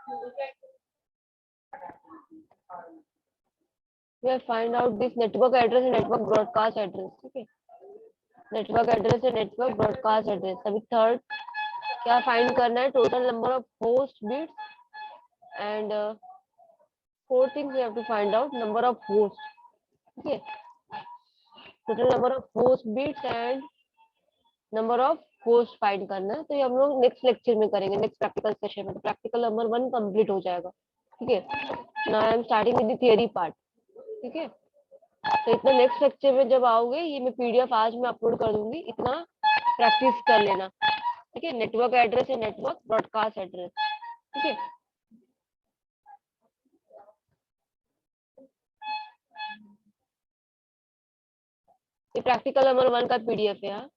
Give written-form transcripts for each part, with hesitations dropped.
We find out this network address and network broadcast address. ठीक है, network address है, network broadcast address. अभी third क्या find करना है, total number of host bits and four things we have to find out, number of host, ठीक है, total number of host bits and number of host find करना है। तो ये हम लोग नेक्स्ट लेक्चर में करेंगे, नेक्स्ट प्रैक्टिकल सेशन में। तो प्रैक्टिकल नंबर 1 कंप्लीट हो जाएगा, ठीक है। Now I am starting with the theory part, ठीक है। तो इतना नेक्स्ट लेक्चर में जब आओगे, ये मैं पीडीएफ आज में अपलोड कर दूंगी, इतना प्रैक्टिस कर लेना, ठीक है। नेटवर्क एड्रेस है, नेटवर्क ब्रॉडकास्ट एड्रेस, ठीक है। ये प्रैक्टिकल नंबर 1 का पीडीएफ है। हाँ,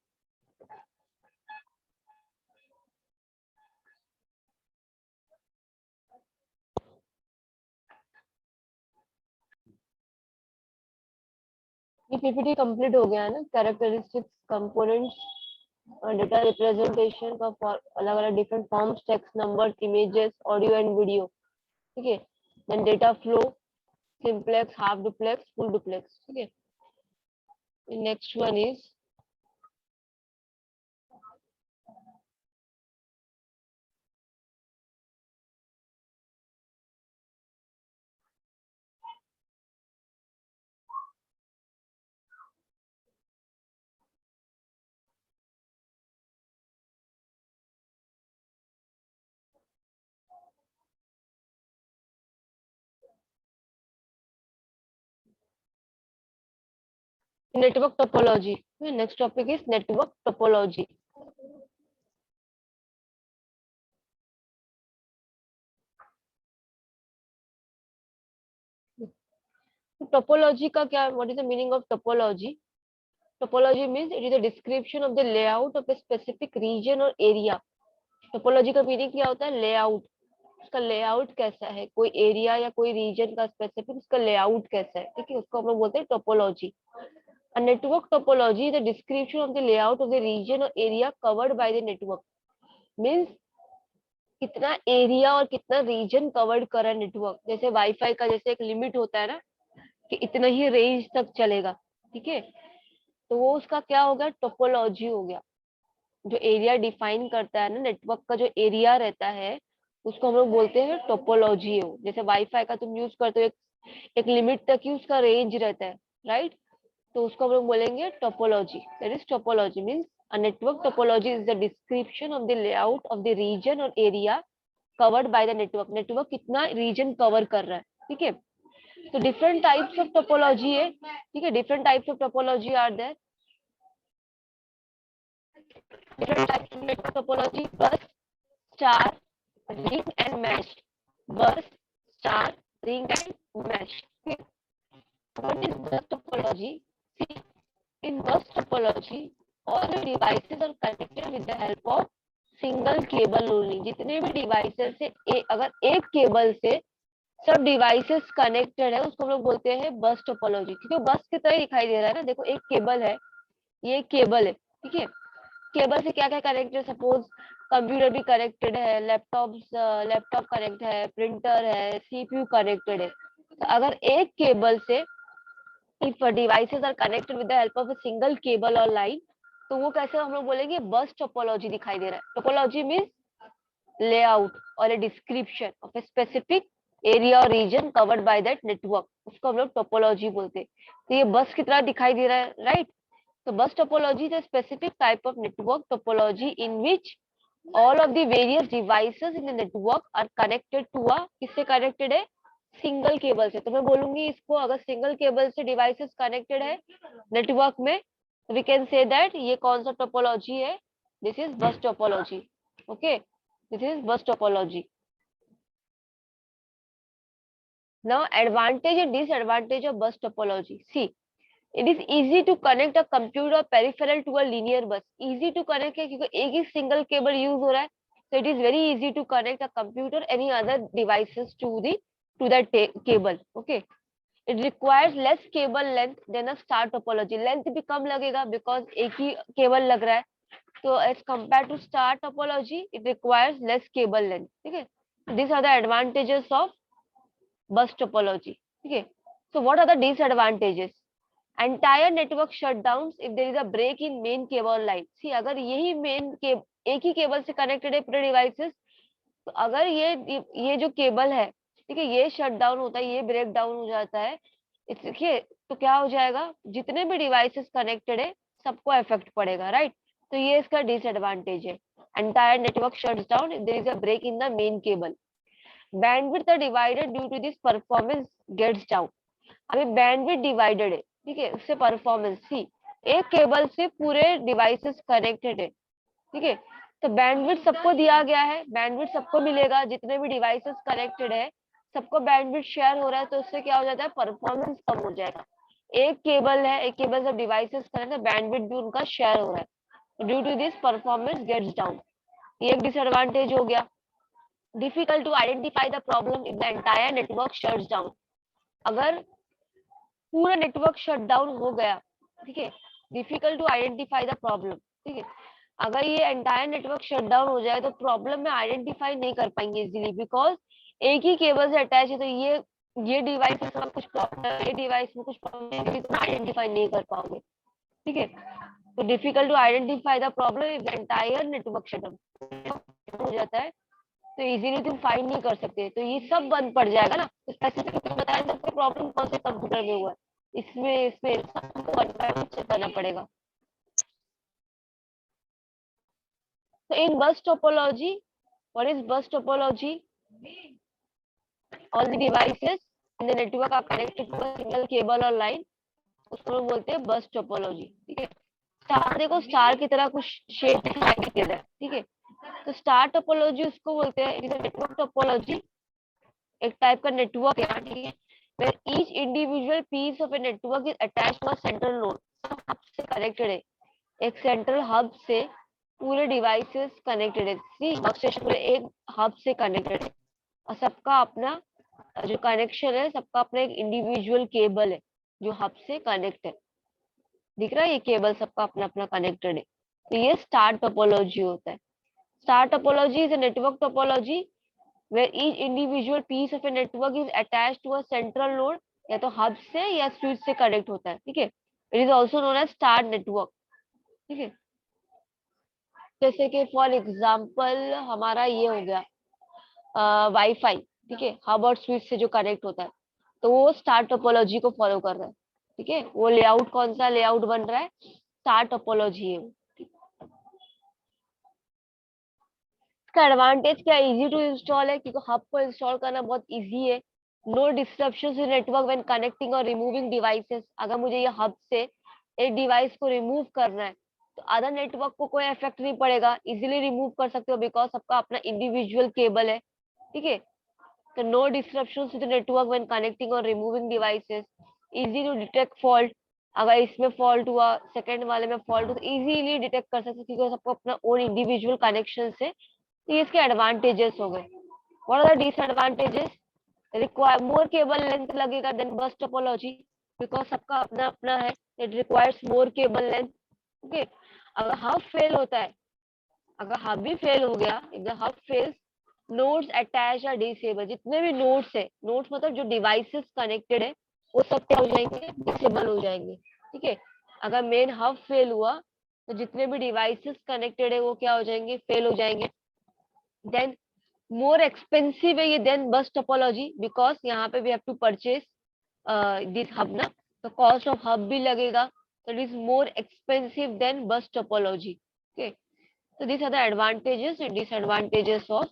ये पीपीटी कंप्लीट हो गया है ना। कैरेक्टरिस्टिक्स, कंपोनेंट्स, डेटा रिप्रेजेंटेशन का अलग अलग different forms, text, numbers, images, audio and video, ठीक है। Then data flow, simplex, half duplex, full duplex, ठीक है। Next one is network topology. Next topic is network topology. Topology का क्या, what is the meaning of topology? Topology means it is a description of the layout of a specific region or area. Topology का meaning क्या होता है? Layout. उसका layout कैसा है, कोई एरिया या कोई रीजन का स्पेसिफिक उसका लेआउट कैसा है, ठीक है, उसको हम लोग बोलते हैं topology. A network topology is the description of the layout of the region or area covered by the network. Means कितना एरिया और कितना रीजन कवर्ड कर रहा है नेटवर्क। जैसे वाईफाई का जैसे एक लिमिट होता है ना, कि इतना ही रेंज तक चलेगा, ठीक है। तो वो उसका क्या हो गया, टोपोलॉजी हो गया। जो एरिया डिफाइन करता है ना नेटवर्क का, जो एरिया रहता है उसको हम लोग बोलते हैं टोपोलॉजी हो। जैसे वाईफाई का तुम यूज करते हो, एक लिमिट तक ही उसका रेंज रहता है, राइट। तो उसको हम लोग बोलेंगे topology. That is topology means a network topology is the description of the layout of the region और area covered by the network. Network कितना रीजन कवर कर रहा है, ठीक है। तो डिफरेंट टाइप्स ऑफ टोपोलॉजी है, ठीक है। Different types of topology are there. Different types of network topology: bus, star, ring and mesh. Bus, star, ring and mesh. What is bus topology? See, in bus topology, all the devices are connected with the help of single cable only. जितने भी devices से अगर एक cable से सब devices connected है, उसको हम लोग बोलते हैं बस टोपोलॉजी। क्योंकि बस की तरह दिखाई दे रहा है ना, देखो एक केबल है, ये केबल है, ठीक है। केबल से क्या क्या कनेक्टेड है, सपोज कंप्यूटर भी कनेक्टेड है, लैपटॉप कनेक्ट है, प्रिंटर है, सीपीयू कनेक्टेड है। तो अगर एक केबल से if devices are connected with the help of a single cable or line, तो वो कैसे हम लोग बोलेंगे, बस टोपोलॉजी दिखाई दे रहा है। टोपोलॉजी मींस लेआउट और a description of a specific area or region covered by that network, उसको हम लोग टोपोलॉजी बोलते हैं। तो ये बस की तरह दिखाई दे रहा है, राइट। तो बस topology is a specific type of network topology in which all of the various devices in the network are connected to a, किससे कनेक्टेड है, सिंगल केबल से। तो मैं बोलूंगी इसको, अगर सिंगल केबल से डिवाइसेस कनेक्टेड है नेटवर्क में, वी कैन से दैट ये कौन सा टोपोलॉजी है, this is bus topology. Okay, this is bus topology. Now advantage and disadvantage of bus topology. See, it is easy to connect a computer peripheral to a linear bus. Easy to connect है क्योंकि एक ही single cable use हो रहा है, so it is very easy to connect a computer any other devices to that cable. Okay, it requires less cable length than a star topology. Length भी कम लगेगा because एक ही cable लग रहा है। तो as compared to star topology, it requires less cable length, ठीक है। These are the advantages of bus topology. Okay. So what are the disadvantages? Entire network shutdowns if there is a break in main cable line. See, अगर यही main के एक ही cable से connected है पूरे devices, तो अगर ये जो केबल है, ठीक है, ये शट डाउन होता है, ये ब्रेक डाउन हो जाता है, देखिए तो क्या हो जाएगा, जितने भी डिवाइसेस कनेक्टेड है सबको इफेक्ट पड़ेगा, राइट। तो ये इसका डिसएडवांटेज है। Entire network shuts down if there is a break in the main cable. Bandwidth are divided due to this performance gets down. अभी बैंडविड्थ डिवाइडेड है, ठीक है, उससे परफॉर्मेंस, सी एक केबल से पूरे डिवाइसेस कनेक्टेड है, ठीक है, तो बैंडविड्थ सबको दिया गया है, बैंडविड्थ सबको मिलेगा, जितने भी डिवाइसेस कनेक्टेड है सबको बैंडविड्थ शेयर हो रहा है, तो उससे क्या हो जाता है, परफॉर्मेंस कम हो जाएगा। एक केबल है, एक केबल से डिवाइसेस कनेक्ट है, बैंडविड्थ भी उनका शेयर हो रहा है, due to this performance gets down. ये एक डिसएडवांटेज हो गया। Difficult to identify the problem if the entire network shuts down. अगर पूरा नेटवर्क शट डाउन हो गया, ठीक है, difficult to identify the problem, ठीक है, अगर ये एंटायर नेटवर्क शट डाउन हो जाए तो प्रॉब्लम में आइडेंटिफाई नहीं कर पाएंगे इजीली, बिकॉज एक ही केबल से अटैच है, तो ये डिवाइस में कुछ प्रॉब्लम है, ये डिवाइस में कुछ प्रॉब्लम है, तो आइडेंटिफाई नहीं कर पाओगे, ठीक है। तो difficult to identify the problem if the entire network shut down हो जाता है, तो इजीली तुम फाइंड नहीं कर सकते, तो ये सब बंद पड़ जाएगा ना। तो स्पेसिफिक बताया सबको प्रॉब्लम कौन से कंप्यूटर में हुआ है, इसमें इसमें सबको वन बाय वन चेक करना पड़ेगा। So in bus topology, what is bus topology? All the devices in the network are connected to a single cable or line. उसको हम बोलते हैं बस टोपोलॉजी, ठीक है। स्टार देखो, स्टार की तरह कुछ शेप दिखाई दे रहा है, ठीक है, तो स्टार टोपोलॉजी उसको बोलते हैं, it is a network topology, एक टाइप का नेटवर्क है, ठीक है, where each individual piece of a network is attached to a central node, सब हब से कनेक्टेड है, एक सेंट्रल हब से पूरे डिवाइसेस कनेक्टेड है, सी वर्क स्टेशन पूरे एक हब से कनेक्टेड है, और सबका अपना जो कनेक्शन है, सबका अपना एक इंडिविजुअल केबल है जो हब से कनेक्ट है, दिख रहा है, ये केबल सबका अपना अपना कनेक्टेड है, तो ये स्टार टोपोलॉजी होता है। Star topology is a network topology where each individual piece of a network is attached to a central node, या तो हब से या स्विच से कनेक्ट होता है, ठीक है, it is also known as star network, ठीक है। जैसे कि फॉर एग्जाम्पल हमारा ये हो गया वाईफाई, ठीक है, हब और स्विच से जो कनेक्ट होता है, तो वो स्टार टोपोलॉजी को फॉलो कर रहा है, ठीक है, वो लेआउट कौन सा लेआउट बन रहा है, स्टार टोपोलॉजी है वो। इसका एडवांटेज क्या, इजी टू इंस्टॉल है, क्योंकि हब को इंस्टॉल करना बहुत इजी है। No disruption in network when connecting or removing devices. अगर मुझे ये हब से एक डिवाइस को रिमूव करना है तो अदर नेटवर्क को कोई इफेक्ट नहीं पड़ेगा, इजीली रिमूव कर सकते हो, बिकॉज सबका अपना इंडिविजुअल केबल है, ठीक है। तो no disruption in network when connecting or removing devices, easy to detect fault. अगर इसमें फॉल्ट हुआ, सेकंड वाले में फॉल्ट हुआ, तो इजीली डिटेक्ट कर सकते हो, क्योंकि सबको अपना ओन इंडिविजुअल कनेक्शन है। ये इसके एडवांटेजेस हो गए। What are the disadvantages? Require more cable length लगेगा देन बस टोपोलॉजी, बिकॉज सबका अपना अपना है, it requires more cable length, okay. अगर हब फेल होता है, अगर हब भी फेल हो गया, if the hub fails, nodes attach या डिसेबल, जितने भी नोड्स है, नोड्स मतलब जो डिवाइसेस कनेक्टेड है, वो सब क्या हो जाएंगे, डिसेबल हो जाएंगे, ठीक है। अगर मेन हब फेल हुआ तो जितने भी डिवाइसेस कनेक्टेड है वो क्या हो जाएंगे, फेल हो जाएंगे। देन मोर एक्सपेंसिव है ये देन बस टोपोलॉजी, बिकॉज यहाँ पे we have to purchase this hub ना, तो कॉस्ट ऑफ हब भी लगेगा, so it is more expensive than bus topology, okay। So these are the advantages and disadvantages of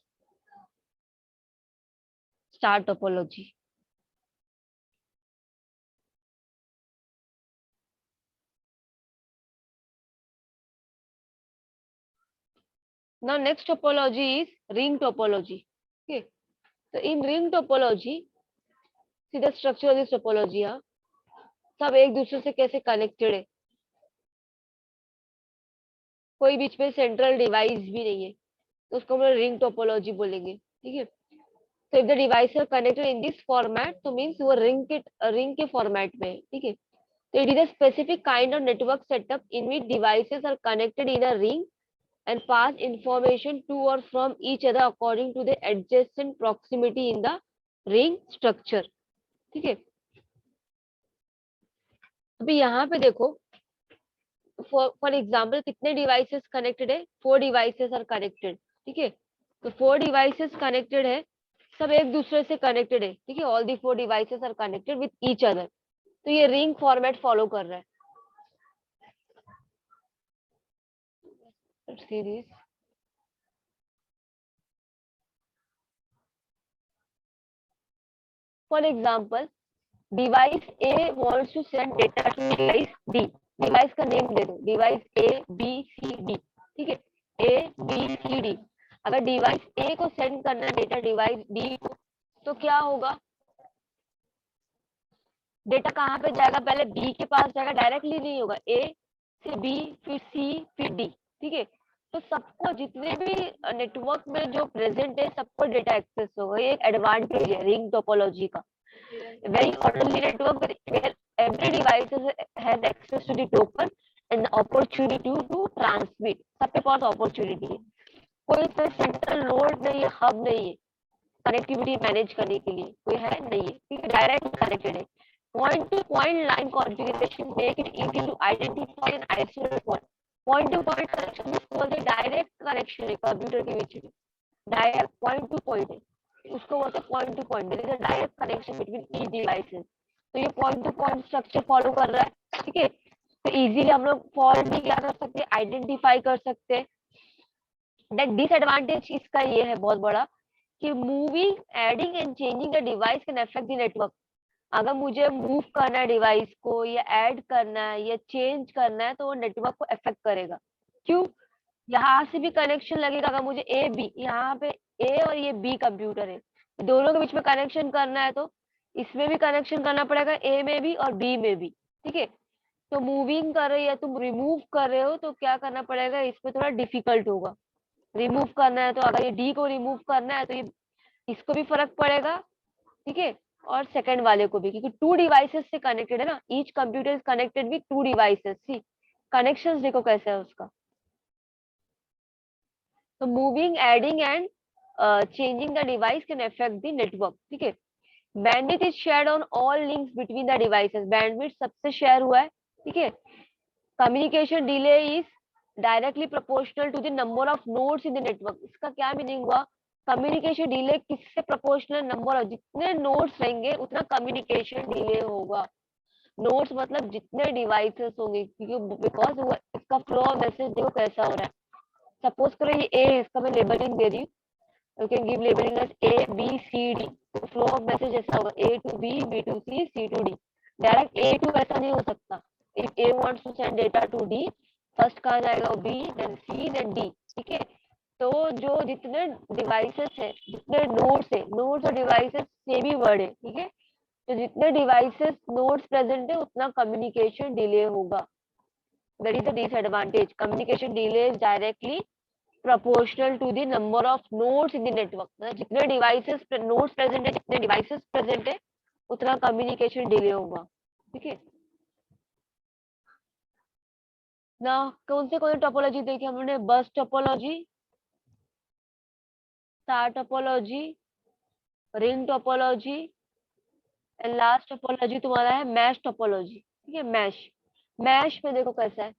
star topology. Now next topology is ring topology, okay। So in ring topology, see the structure of this topology, हाँ, सब एक दूसरे से कैसे connected है, कोई बीच में central device भी नहीं है, तो उसको हम रिंग टोपोलॉजी बोलेंगे, ठीक है। So if the device are connected in this format, तो means वो रिंग के फॉर्मेट में है, ठीक है। So it is a specific kind of network setup in which devices are connected in a ring and pass information to or from each other according to the adjacent proximity in the ring structure. ठीक है, अभी यहाँ पे देखो, for example कितने devices connected है, 4 devices are connected. ठीक है, तो 4 डिवाइसेस कनेक्टेड है, सब एक दूसरे से कनेक्टेड है. ठीक है, all the 4 devices are connected with each other. तो ये रिंग फॉर्मेट फॉलो कर रहा है. Series for example, device A wants to send data to device D. Device का नेम दे दो, device A B C D. ठीक है, ए बी सी डी. अगर डिवाइस ए को सेंड करना है डेटा डिवाइस डी को, तो क्या होगा, डेटा कहाँ पे जाएगा, पहले बी के पास जाएगा, डायरेक्टली नहीं होगा, ए से बी फिर सी फिर डी. ठीक है, तो सबको जितने भी नेटवर्क में जो प्रेजेंट है सबको डेटा एक्सेस होगा. ये एक एडवांटेज है रिंग टोपोलॉजी का. Very orderly network where every device has access to the token and the opportunity to transmit. सबके पास opportunity है. कोई इसमें सेंट्रल नोड नहीं है, हब नहीं है कनेक्टिविटी मैनेज करने के लिए, कोई है नहीं है. ठीक है, डायरेक्ट कनेक्टेड है. Point to point line configuration make it easy to identify and isolate point. Point to point connection बोलते डायरेक्ट कनेक्शन है कंप्यूटर के बीच में. डायरेक्ट पॉइंट टू पॉइंट है, उसको बोलते हैं point to point. There is a direct connection between each devices. तो ये point to point structure follow कर रहा है. ठीक है, तो इजीली हम लोग फॉल्ट भी क्या कर सकते हैं, आइडेंटिफाई कर सकते हैं. दैट डिसएडवांटेज इसका ये है बहुत बड़ा कि moving adding and changing the device can affect the network. अगर मुझे मूव करना है डिवाइस को, या ऐड करना है या चेंज करना है, तो वो नेटवर्क को अफेक्ट करेगा. क्यों, यहाँ से भी कनेक्शन लगेगा. अगर मुझे ए बी, यहाँ पे ए और ये बी कंप्यूटर है, दोनों के बीच में कनेक्शन करना है, तो इसमें भी कनेक्शन करना पड़ेगा, ए में भी और बी में भी. ठीक है, तो मूविंग कर रहे हो या तुम रिमूव कर रहे हो, तो क्या करना पड़ेगा, इसमें थोड़ा डिफिकल्ट होगा. रिमूव करना है तो अगर ये डी को रिमूव करना है तो ये इसको भी फर्क पड़ेगा. ठीक है, और सेकंड वाले को भी, क्योंकि 2 डिवाइसेस से कनेक्टेड है ना. Each computer is connected with 2 devices. See connections देखो कैसे है उसका. तो moving adding and changing the device can affect the network. ठीक है, bandwidth is shared on all links between the devices. bandwidth सबसे शेयर हुआ है. ठीक है, communication delay is directly proportional to the number of nodes in the network. इसका क्या meaning हुआ, कम्युनिकेशन डिले किससे प्रोपोर्शनल, नंबर ऑफ, जितने नोड्स रहेंगे उतना कम्युनिकेशन डिले होगा. नोड्स मतलब जितने डिवाइसेस होंगे, क्योंकि बिकॉज इसका फ्लो ऑफ मैसेज देखो कैसा हो रहा है. सपोज करो ये ए है, इसका मैं लेबलिंग दे रही हूँ. You can give labeling as A, B, C, D. तो flow of message ऐसा होगा, A to B, B to C, C to D. Direct A to ऐसा नहीं हो सकता. If A wants to send data to D, first कहाँ जाएगा, B, then C, then D. ठीक है, तो जो जितने डिवाइसेस है, जितने नोड्स है, नोड्स और डिवाइसेस सेम ही वर्ड है. ठीक है, तो जितने डिवाइसेस नोड्स प्रेजेंट है उतना कम्युनिकेशन डिले होगा. That is the disadvantage. Communication delay is directly proportional to the number of nodes in the network. जितने डिवाइसेस नोड्स प्रेजेंट है, जितने डिवाइसेस प्रेजेंट है, उतना कम्युनिकेशन डिले होगा. ठीक है ना. कौन से टोपोलॉजी देखी हमने, बस topology, star topology, ring topology, and last topology तुम्हारा है मैश टोपोलॉजी. ठीक है, मैश. मैश में देखो कैसा है,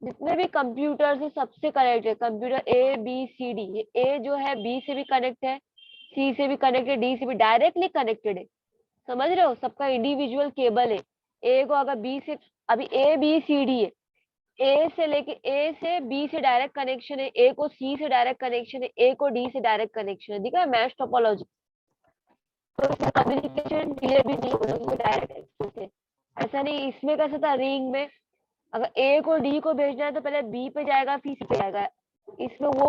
जितने भी कंप्यूटर से सबसे कनेक्ट है, computer A B C D. ये ए जो है बी से भी कनेक्ट है, सी से भी कनेक्टेड, डी से भी डायरेक्टली कनेक्टेड है. समझ रहे हो, सबका इंडिविजुअल केबल है. ए को अगर बी से, अभी ए बी सी डी है, ए से लेके ए से बी से डायरेक्ट कनेक्शन है, ए को सी से डायरेक्ट कनेक्शन है, ए को डी से डायरेक्ट कनेक्शन है. दिखा है मैश टोपोलॉजी. तो कम्युनिकेशन डिले भी नहीं होगा, डायरेक्ट एक्सेस है. ऐसा नहीं, इसमें कैसा था रिंग में, अगर ए को डी को भेजना है तो पहले बी पे जाएगा फिर सी पे जाएगा. इसमें वो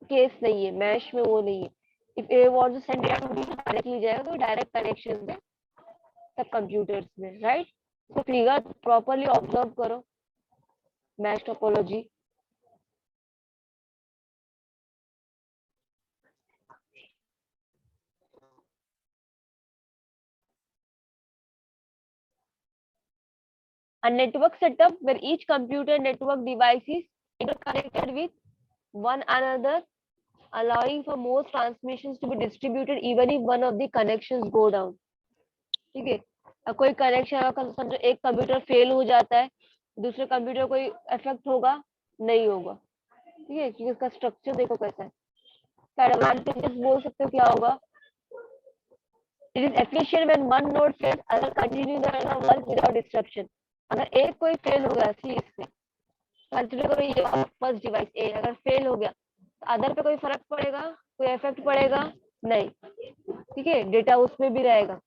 केस नहीं है, मैश में वो नहीं है. If A wants to send data to D, directly जाएगा, तो डायरेक्ट कनेक्शन है सब कंप्यूटर्स में. राइट, तो फिगर प्रॉपर्ली ऑब्जर्व करो mesh topology. A network setup where each computer network device is interconnected with one another, allowing for more transmissions to be distributed even if one of the connections go down. ठीक है, अब कोई connection समझो एक computer fail हो जाता है, दूसरे कंप्यूटर कोई इफेक्ट होगा नहीं होगा, ठीक है, क्योंकि इसका स्ट्रक्चर देखो कैसा है. एडवांटेजेस बोल सकते हो क्या होगा. It is efficient when one node fails other continue the work without disruption. अगर एक कोई फेल हो गया सी इसमें, कंसिडर करो ये फर्स्ट डिवाइस ए अगर फेल हो गया तो अदर पे कोई फर्क पड़ेगा, कोई इफेक्ट पड़ेगा नहीं, ठीक है, डेटा उसमें भी रहेगा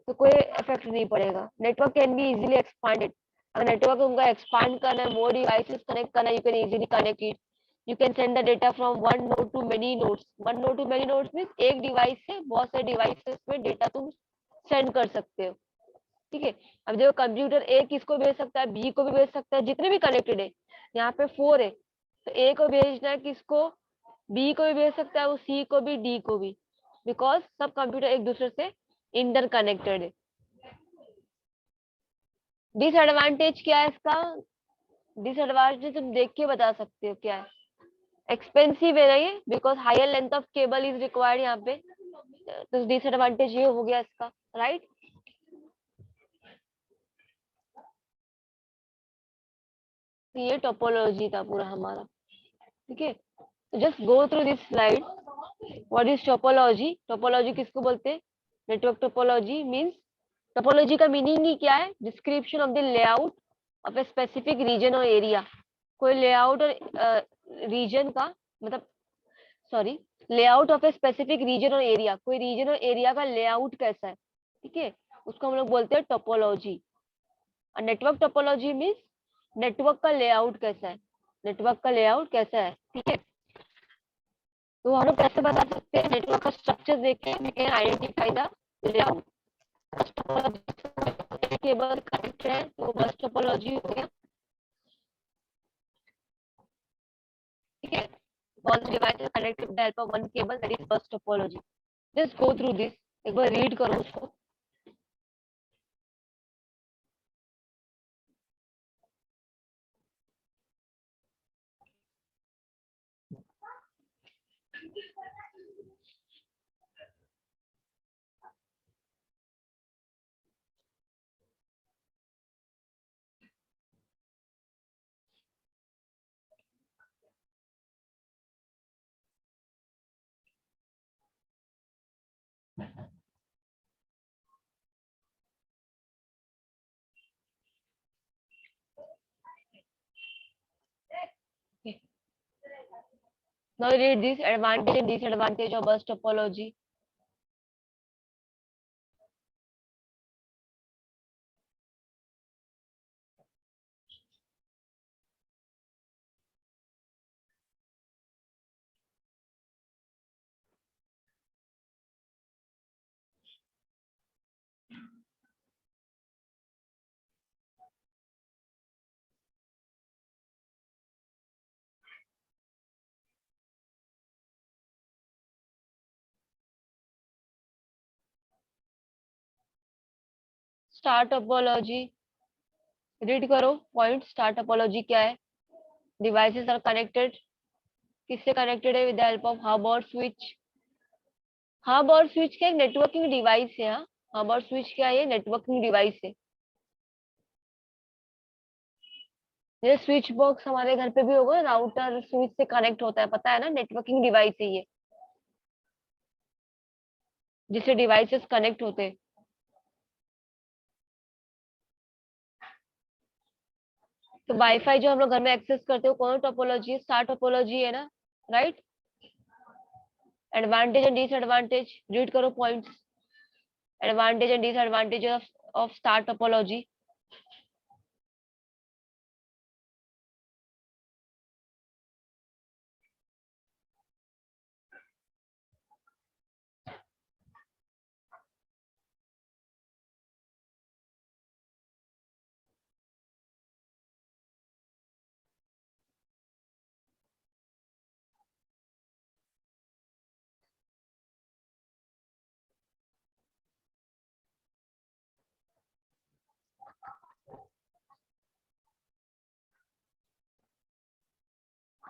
तो कोई इफेक्ट नहीं पड़ेगा. Network can be easily expanded. अगर नेटवर्क उनका एक्सपांड करना है, मोर डिवाइसेस कनेक्ट करना है, you can easily connect it. You can send the data from one node to many nodes. One node to many nodes means एक device से बहुत सारे डिवाइसेस में डेटा तुम सेंड कर सकते हो, ठीक है. अब देखो कंप्यूटर ए किसको भेज सकता है, बी को भी भेज सकता है, जितने भी कनेक्टेड है. यहाँ पे 4 है तो ए को भेजना है किसको, बी को भी भेज सकता है, वो सी को भी, डी को भी, बिकॉज सब कंप्यूटर एक दूसरे से इंटरकनेक्टेड है. डिसएडवांटेज क्या है इसका, डिसएडवांटेज तुम देख के बता सकते हो क्या है. एक्सपेंसिव है ना ये, because higher length of cable is required यहाँ पे, तो डिसएडवांटेज ये हो गया इसका, राइट. ये टोपोलॉजी था पूरा हमारा, ठीक है. Just go through this slide. What is topology, topology किसको बोलते हैं, नेटवर्क टोपोलॉजी मींस, टोपोलॉजी का मीनिंग ही क्या है, description of the layout of a specific region और एरिया. कोई लेआउट और रीजन का मतलब, sorry, layout of a specific region और एरिया, कोई रीजन और एरिया का लेआउट कैसा है, ठीक है, उसको हम लोग बोलते हैं टोपोलॉजी. और नेटवर्क टोपोलॉजी मींस नेटवर्क का लेआउट कैसा है, नेटवर्क का लेआउट कैसा है, ठीक है. तो हम लोग कैसे बता सकते हैं, नेटवर्क का स्ट्रक्चर देख के we can identify the layout. Cable connect है तो बस टोपोलॉजी हो गया, ठीक है. all the devices connected with the help of one cable, that is bus topology. Just go through this, एक बार रीड करो उसको. Now read this advantage and disadvantage of bus topology. Star topology read करो point. Star topology क्या है, devices are connected, किससे connected है, with the help of hub और switch. Hub और स्विच क्या नेटवर्किंग डिवाइस है. हाँ, हब और स्विच क्या है, नेटवर्किंग डिवाइस है. ये स्विच बॉक्स हमारे घर पे भी होगा, राउटर स्विच से कनेक्ट होता है, पता है ना, नेटवर्किंग डिवाइस है ये, जिससे डिवाइसेस कनेक्ट होते हैं. तो वाईफाई जो हम लोग घर में एक्सेस करते हो कौन टोपोलॉजी है, स्टार टोपोलॉजी है ना, right. Advantage and disadvantage read करो points. Advantage and disadvantage of star topology.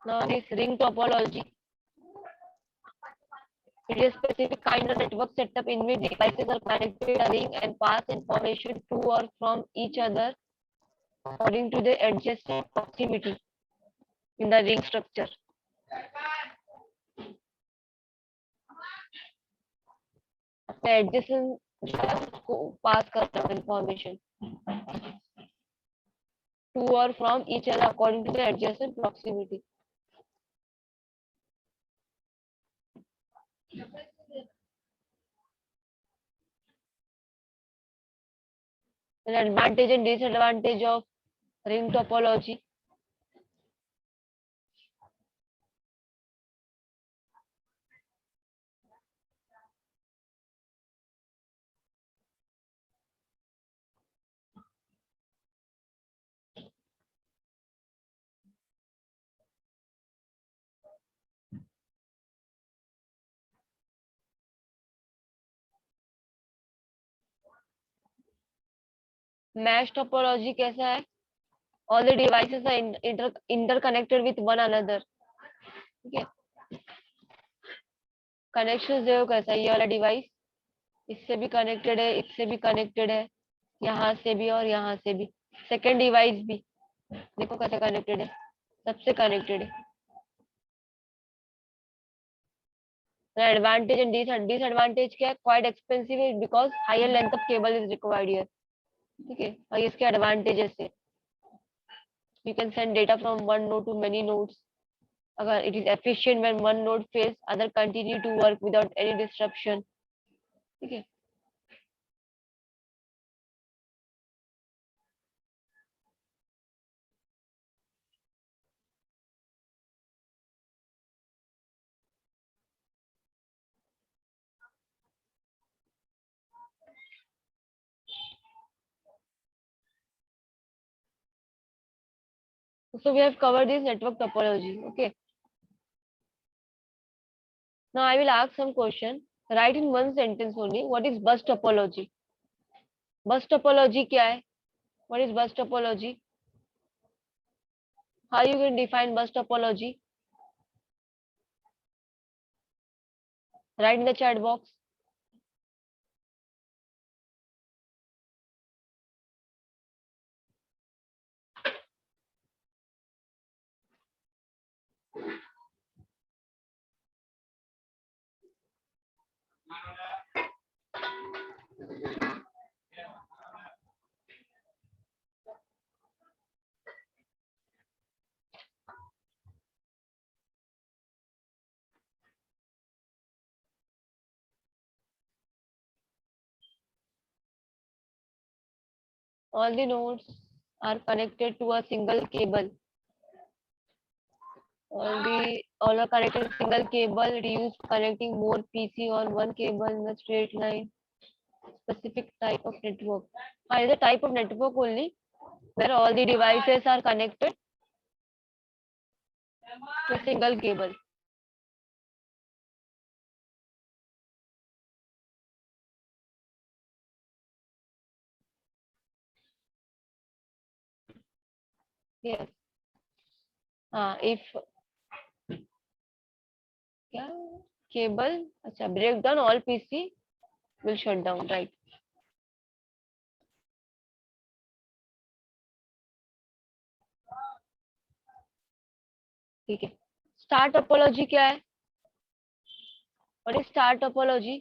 Now this ring topology, it is a specific kind of network setup in which devices are connected a ring and pass information to or from each other according to the adjacent proximity in the ring structure. Adjacent को pass करता है information to or from each other according to the adjacent proximity. An advantage and disadvantage of ring topology. Mesh topology कैसा है? All the devices are interconnected with one another. ठीक है, connection देखो कैसा है, ये वाला डिवाइस इससे भी कनेक्टेड है, इससे भी कनेक्टेड है, यहाँ से भी और यहाँ से भी, सेकेंड डिवाइस भी देखो कैसे कनेक्टेड है, सबसे कनेक्टेड है. एडवांटेज एंड डिसएडवांटेज क्या है? क्वाइट एक्सपेंसिव है because higher length of cable is required here. ठीक है, और इसके एडवांटेजेस है, you can send data from one node to many nodes. अगर it is efficient when one node fails other continue to work without any disruption. ठीक है, so we have covered this network topology. Okay, now I will ask some question. Write in one sentence only what is bus topology. Bus topology क्या है? What is bus topology? How you can define bus topology? Write in the chat box. All the nodes are connected to a single cable. All are connected to a single cable. Reuse connecting more PC on one cable in a straight line. Specific type of network. Is a type of network only where all the devices are connected to a single cable. Yes. If क्या cable, अच्छा, break down all PC will shut down, right? ठीक है, star topology क्या है? और star topology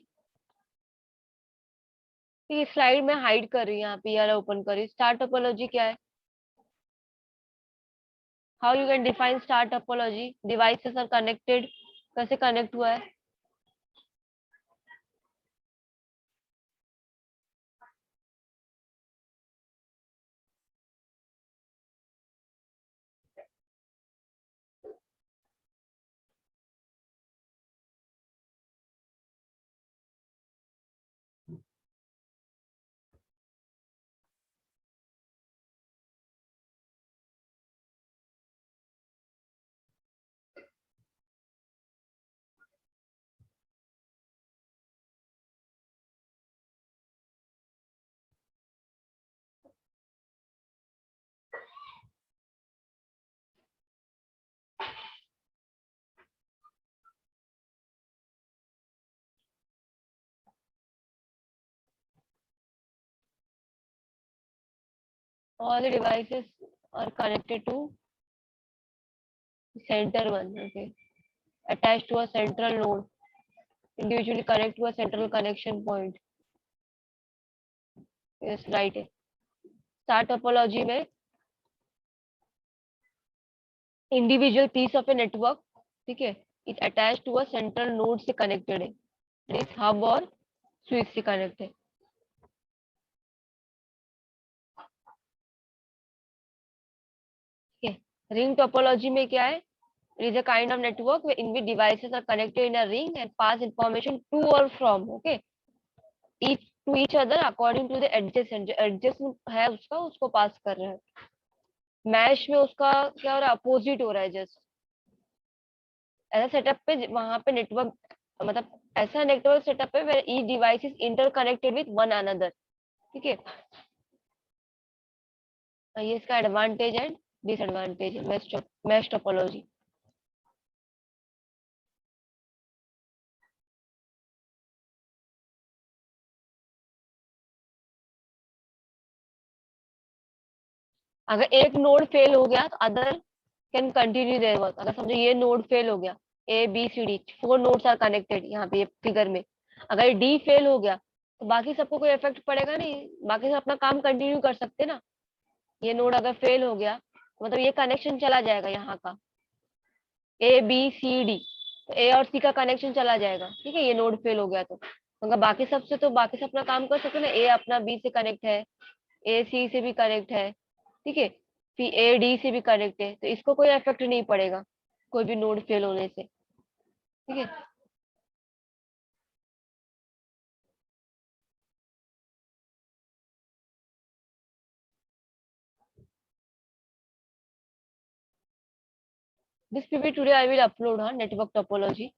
ये slide में hide कर रही है, यहाँ पे ये वाला ओपन कर रही. स्टार टोपोलॉजी क्या है? How you can define star topology? Devices are connected, कैसे कनेक्ट हुआ है? all the devices are connected to center one. Okay, attached to a central node, individually connect to a central connection point. Yes, right है. Star topology में individual piece of a network, ठीक है, it attach to a central node से connected है, इस hub और switch से connect है. ठीक है. रिंग टोपोलॉजी में क्या है? It is a kind of network in which devices are connected in a ring and pass information to और from, okay, each to each other according to the adjacent. जो adjacent है उसका उसको पास कर रहा है. मैश में उसका क्या हो रहा है? अपोजिट हो रहा है. जस्ट ऐसा सेटअप पे वहां पे नेटवर्क, मतलब ऐसा नेटवर्क सेटअप है where each device is interconnected with one another. ठीक है. ये इसका एडवांटेज एंड डिसएडवांटेज है मैश टोपोलॉजी. अगर एक नोड फेल हो गया तो other can continue their work. अगर समझो ये नोड फेल हो गया, A B C D 4 nodes are connected यहाँ पे फिगर में, अगर डी फेल हो गया तो बाकी सबको कोई इफेक्ट पड़ेगा नहीं, बाकी सब अपना काम कंटिन्यू कर सकते ना. ये नोड अगर फेल हो गया तो मतलब ये कनेक्शन चला जाएगा यहाँ का, ए बी सी डी, तो ए और सी का कनेक्शन चला जाएगा. ठीक है. ये नोड फेल हो गया तो मगर बाकी सबसे तो बाकी सब अपना काम कर सकते ना. ए अपना बी से कनेक्ट है, ए सी से भी कनेक्ट है. ठीक है. फिर ए डी से भी कनेक्ट है, तो इसको कोई इफेक्ट नहीं पड़ेगा कोई भी नोड फेल होने से. ठीक है. This PPT today I will upload, हाँ, नेटवर्क टोपोलॉजी.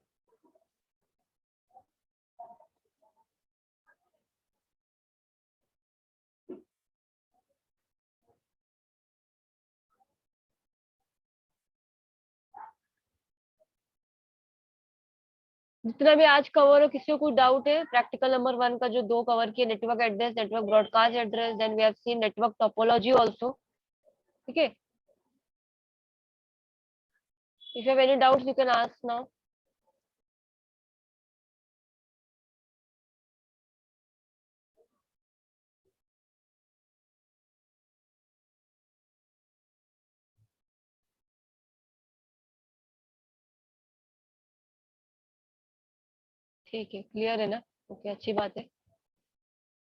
जितना भी आज कवर हो, किसी को कोई डाउट है? प्रैक्टिकल नंबर 1 का जो 2 कवर किए, network address, network broadcast address, then we have seen network topology also. ठीक है. If you have any doubts you can ask now. ठीक है. क्लियर है ना? ओके, अच्छी बात है.